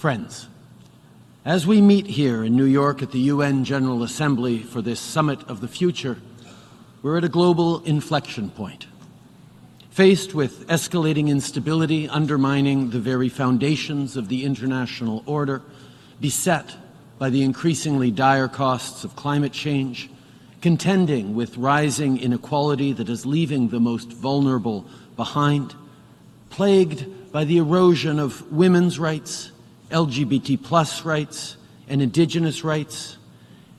Friends, as we meet here in New York at the UN General Assembly for this Summit of the Future, we're at a global inflection point. Faced with escalating instability undermining the very foundations of the international order, beset by the increasingly dire costs of climate change, contending with rising inequality that is leaving the most vulnerable behind, plagued by the erosion of women's rights, LGBT+ rights, and Indigenous rights,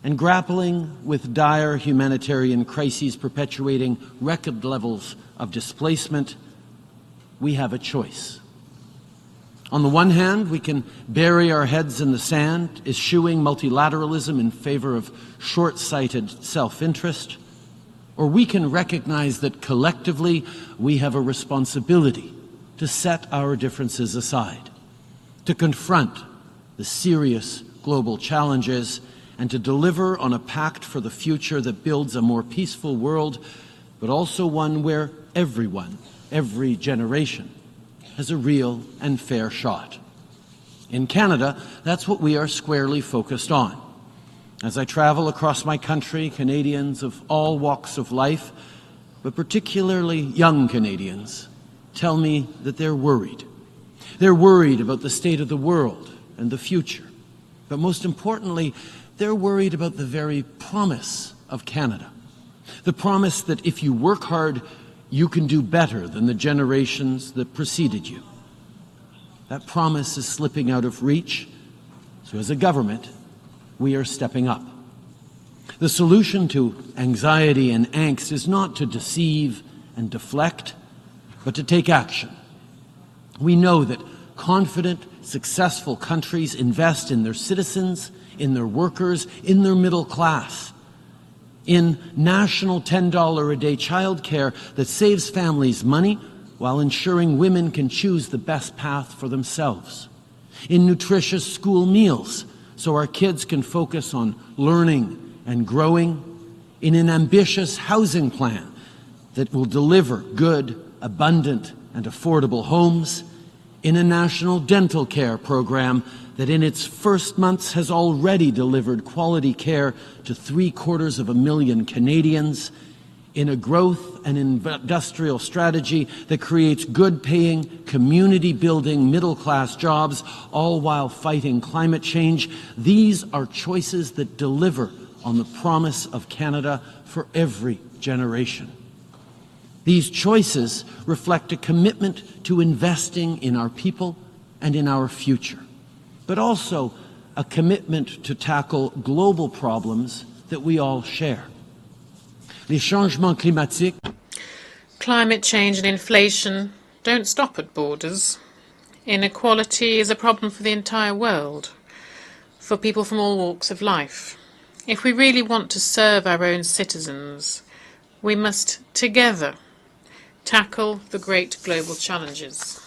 and grappling with dire humanitarian crises perpetuating record levels of displacement, we have a choice. On the one hand, we can bury our heads in the sand, eschewing multilateralism in favor of short-sighted self-interest, or we can recognize that collectively we have a responsibility to set our differences aside, to confront the serious global challenges, and to deliver on a pact for the future that builds a more peaceful world, but also one where everyone, every generation, has a real and fair shot. In Canada, that's what we are squarely focused on. As I travel across my country, Canadians of all walks of life, but particularly young Canadians, tell me that they're worried. They're worried about the state of the world and the future. But most importantly, they're worried about the very promise of Canada. The promise that if you work hard, you can do better than the generations that preceded you. That promise is slipping out of reach, so as a government, we are stepping up. The solution to anxiety and angst is not to deceive and deflect, but to take action. We know that confident, successful countries invest in their citizens, in their workers, in their middle class, in national $10 a day childcare that saves families money while ensuring women can choose the best path for themselves, in nutritious school meals so our kids can focus on learning and growing, in an ambitious housing plan that will deliver good, abundant, and affordable homes, in a national dental care program that in its first months has already delivered quality care to 750,000 Canadians, in a growth and industrial strategy that creates good-paying, community-building, middle-class jobs, all while fighting climate change. These are choices that deliver on the promise of Canada for every generation. These choices reflect a commitment to investing in our people and in our future, but also a commitment to tackle global problems that we all share. Les changements climatiques. Climate change and inflation don't stop at borders. Inequality is a problem for the entire world, for people from all walks of life. If we really want to serve our own citizens, we must together tackle the great global challenges.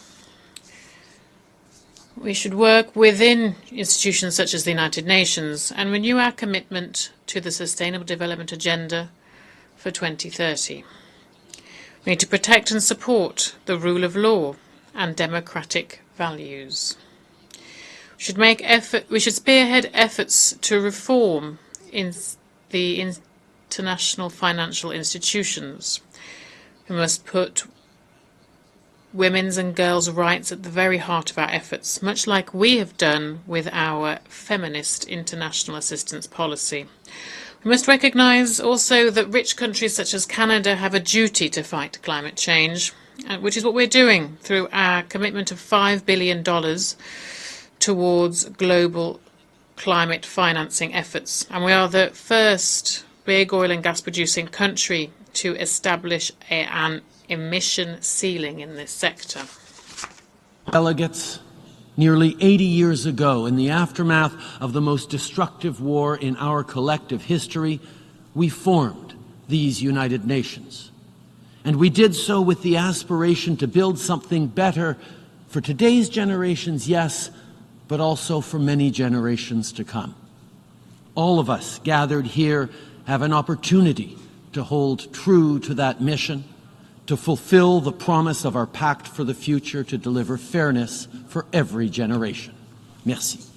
We should work within institutions such as the United Nations and renew our commitment to the Sustainable Development Agenda for 2030. We need to protect and support the rule of law and democratic values. We should spearhead efforts to reform in the international financial institutions. We must put women's and girls' rights at the very heart of our efforts, much like we have done with our feminist international assistance policy. We must recognise also that rich countries such as Canada have a duty to fight climate change, which is what we're doing through our commitment of $5 billion towards global climate financing efforts. And we are the first big oil and gas producing country to establish an emission ceiling in this sector. Delegates, nearly 80 years ago, in the aftermath of the most destructive war in our collective history, we formed these United Nations. And we did so with the aspiration to build something better for today's generations, yes, but also for many generations to come. All of us gathered here have an opportunity to hold true to that mission, to fulfill the promise of our Pact for the Future to deliver fairness for every generation. Merci.